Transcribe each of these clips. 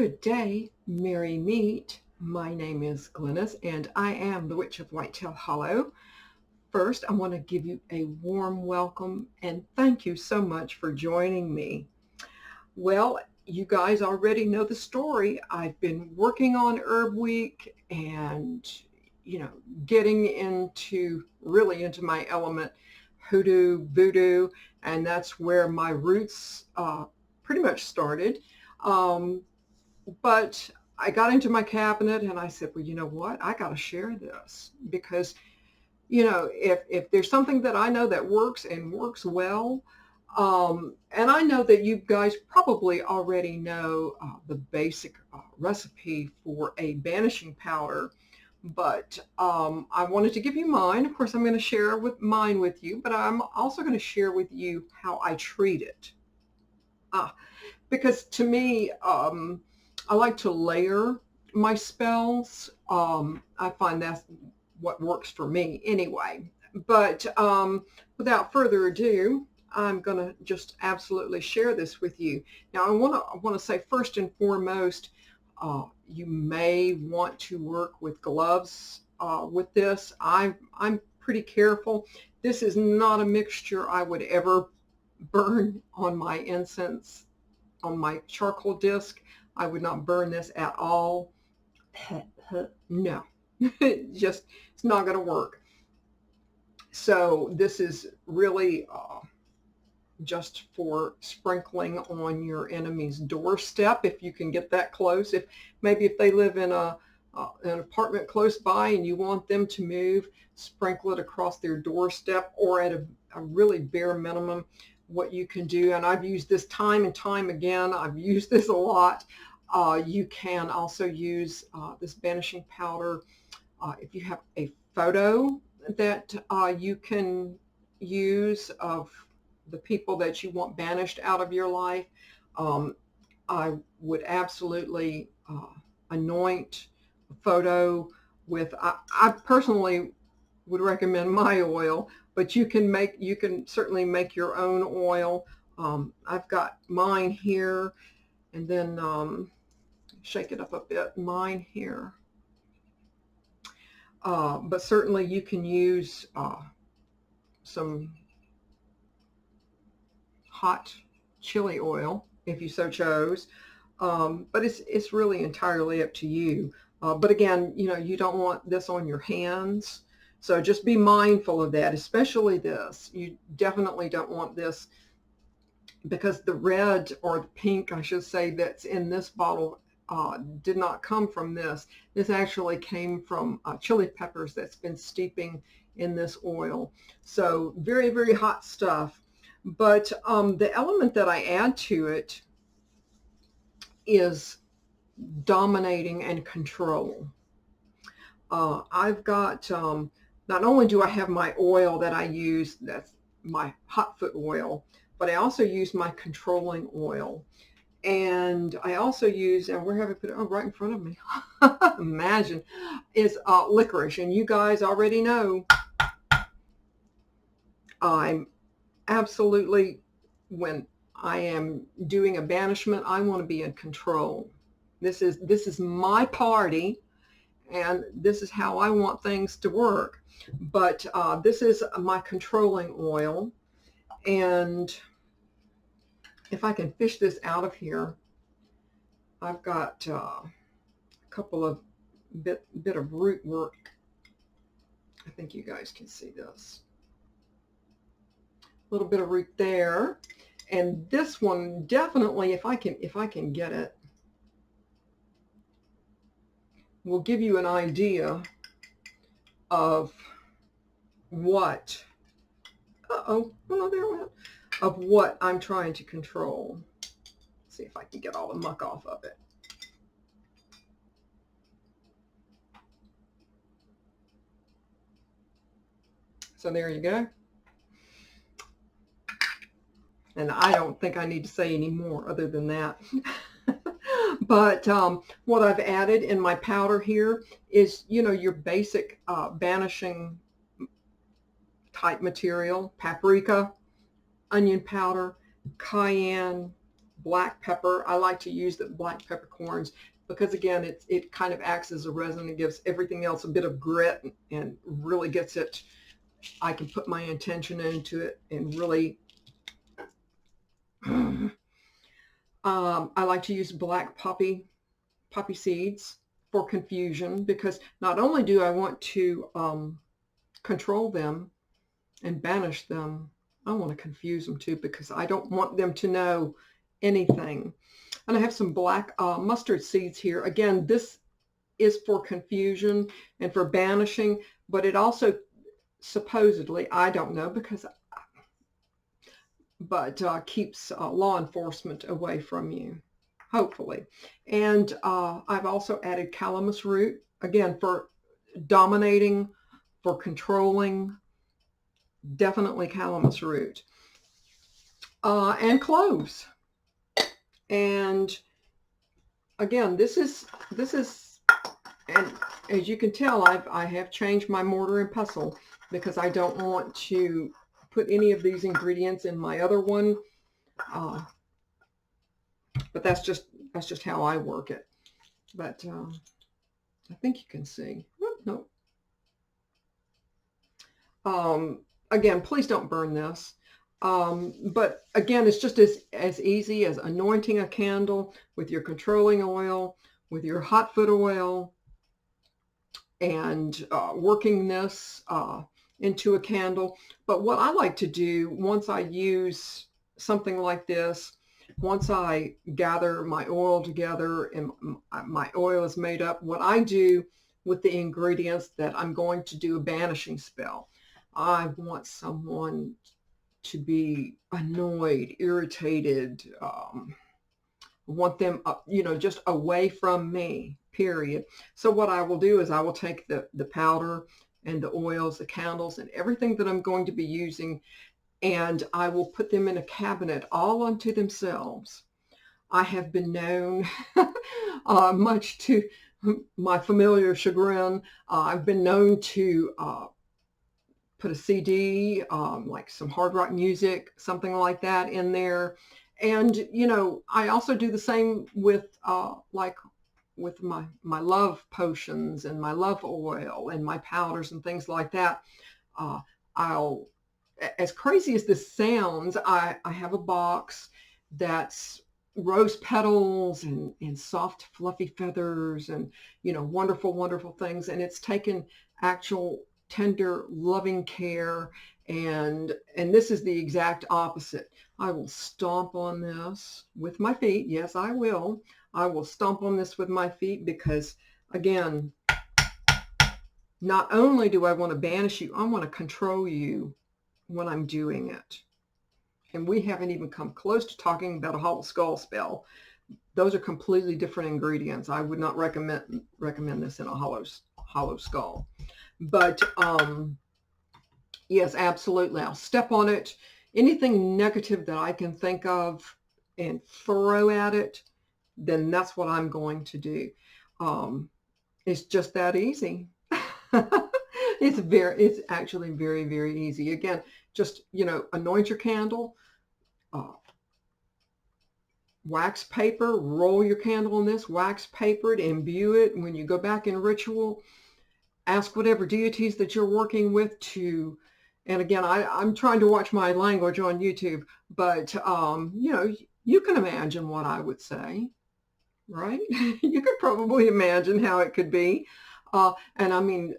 Good day, merry meet. My name is Glennis, and I am the Witch of Whitetail Hollow. First, I want to give you a warm welcome and thank you so much for joining me. Well, you guys already know the story. I've been working on Herb Week and, getting really into my element, hoodoo, voodoo, and that's where my roots pretty much started. But I got into my cabinet and I said, well, you know what? I got to share this because, if there's something that I know that works and works well, and I know that you guys probably already know the basic recipe for a banishing powder, but I wanted to give you mine. Of course, I'm going to share mine with you, but I'm also going to share with you how I treat it. Because to me, I like to layer my spells. I find that's what works for me anyway. But without further ado, I'm going to just absolutely share this with you. Now, I want to say first and foremost, you may want to work with gloves with this. I'm pretty careful. This is not a mixture I would ever burn on my incense, on my charcoal disc. I would not burn this at all. No, it's not going to work. So this is really just for sprinkling on your enemy's doorstep, if you can get that close. If they live in an apartment close by and you want them to move, sprinkle it across their doorstep, or at a really bare minimum, what you can do, and I've used this time and time again, I've used this a lot. You can also use this banishing powder if you have a photo that you can use of the people that you want banished out of your life. I would absolutely anoint a photo with, I personally would recommend my oil, but you can certainly make your own oil. I've got mine here, and then shake it up a bit, mine here. But certainly you can use some hot chili oil if you so chose. But it's really entirely up to you. But again, you don't want this on your hands. So just be mindful of that, especially this. You definitely don't want this, because the red, or the pink, I should say, that's in this bottle did not come from this. This actually came from chili peppers that's been steeping in this oil. So very, very hot stuff. But the element that I add to it is dominating and control. I've got, not only do I have my oil that I use, that's my hot foot oil, but I also use my controlling oil. And I also use, and where have I put it? Oh, right in front of me. Imagine, is licorice. And you guys already know I'm absolutely, when I am doing a banishment, I want to be in control. This is my party, and this is how I want things to work. But this is my controlling oil, and if I can fish this out of here, I've got a couple of bit of root work. I think you guys can see this. A little bit of root there, and this one definitely, if I can get it, will give you an idea of what, oh no, there it went, of what I'm trying to control. Let's see if I can get all the muck off of it. So there you go. And I don't think I need to say any more other than that. But what I've added in my powder here is, your basic banishing type material: paprika, onion powder, cayenne, black pepper. I like to use the black peppercorns because again, it kind of acts as a resin and gives everything else a bit of grit and really gets it. I can put my intention into it and really. I like to use black poppy seeds for confusion because not only do I want to control them and banish them, I want to confuse them too because I don't want them to know anything. And I have some black mustard seeds here. Again, this is for confusion and for banishing, but it also supposedly, I don't know because, but keeps law enforcement away from you, hopefully. And I've also added calamus root, again, for dominating, for controlling, definitely calamus root. And cloves. And again, this is, and as you can tell, I have changed my mortar and pestle because I don't want to put any of these ingredients in my other one. But that's just how I work it. But I think you can see. Oh, no. Again, please don't burn this. But again, it's just as easy as anointing a candle with your controlling oil, with your hot foot oil, and working this into a candle. But what I like to do once I use something like this, once I gather my oil together and my oil is made up, what I do with the ingredients that I'm going to do a banishing spell, I want someone to be annoyed, irritated, want them, just away from me, period. So what I will do is I will take the powder and the oils, the candles, and everything that I'm going to be using, and I will put them in a cabinet all unto themselves. I have been known, much to my familiar chagrin, I've been known to put a CD, like some hard rock music, something like that in there. And, I also do the same with like with my love potions and my love oil and my powders and things like that. I'll, as crazy as this sounds, I have a box that's rose petals and soft fluffy feathers and, wonderful, wonderful things. And it's taken actual tender, loving care. And this is the exact opposite. I will stomp on this with my feet. Yes, I will. I will stomp on this with my feet because, again, not only do I want to banish you, I want to control you when I'm doing it. And we haven't even come close to talking about a hollow skull spell. Those are completely different ingredients. I would not recommend this in a hollow skull. But yes, absolutely. I'll step on it. Anything negative that I can think of and throw at it, then that's what I'm going to do. It's just that easy. It's actually very, very easy. Again, just, anoint your candle, wax paper, roll your candle in this, wax paper it, imbue it. And when you go back in ritual, ask whatever deities that you're working with to, and again, I'm trying to watch my language on YouTube, but, you can imagine what I would say, right? You could probably imagine how it could be. And I mean,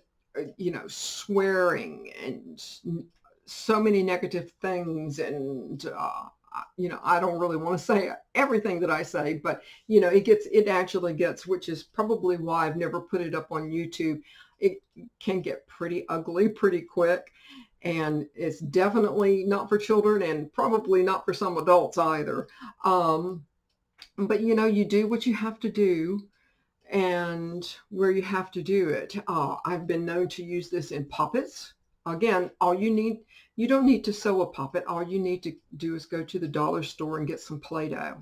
swearing and so many negative things. And, I don't really want to say everything that I say, but, it actually gets, which is probably why I've never put it up on YouTube. It can get pretty ugly pretty quick. And it's definitely not for children and probably not for some adults either. But, you do what you have to do and where you have to do it. I've been known to use this in puppets. Again, you don't need to sew a puppet. All you need to do is go to the dollar store and get some Play-Doh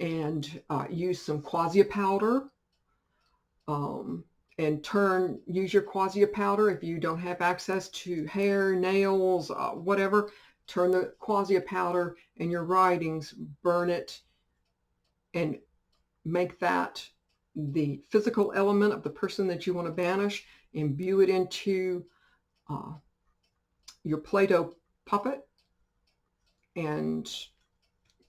and use some quassia powder. And use your quassia powder if you don't have access to hair, nails, whatever. turn the quassia powder and your writings, burn it, and make that the physical element of the person that you want to banish. Imbue it into your Play-Doh puppet and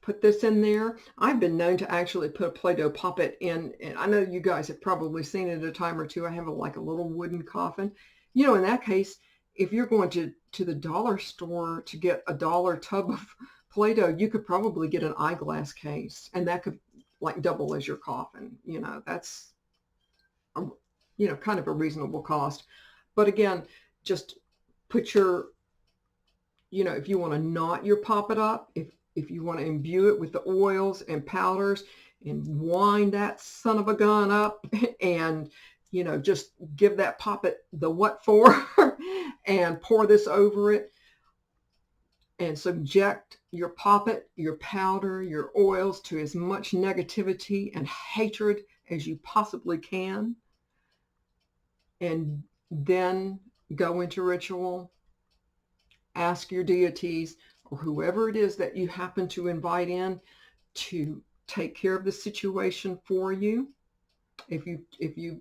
put this in there. I've been known to actually put a Play-Doh puppet in, and I know you guys have probably seen it a time or two. I have like a little wooden coffin. You know, in that case, if you're going to the dollar store to get a dollar tub of Play-Doh, you could probably get an eyeglass case, and that could like double as your coffin. You know, that's, you know, kind of a reasonable cost. But again, just put your, you know, if you want to knot your poppet up, if you want to imbue it with the oils and powders and wind that son of a gun up and, you know, just give that poppet the what for and pour this over it and subject your poppet, your powder, your oils to as much negativity and hatred as you possibly can. And then go into ritual, ask your deities or whoever it is that you happen to invite in to take care of the situation for you. If you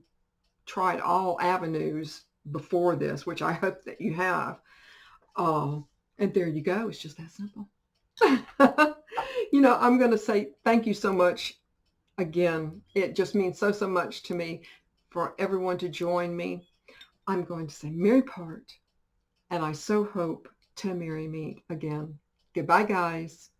tried all avenues before this, which I hope that you have, and there you go. It's just that simple. You know, I'm going to say thank you so much again. It just means so much to me for everyone to join me. I'm going to say merry part, and I so hope to merry meet again. Goodbye, guys.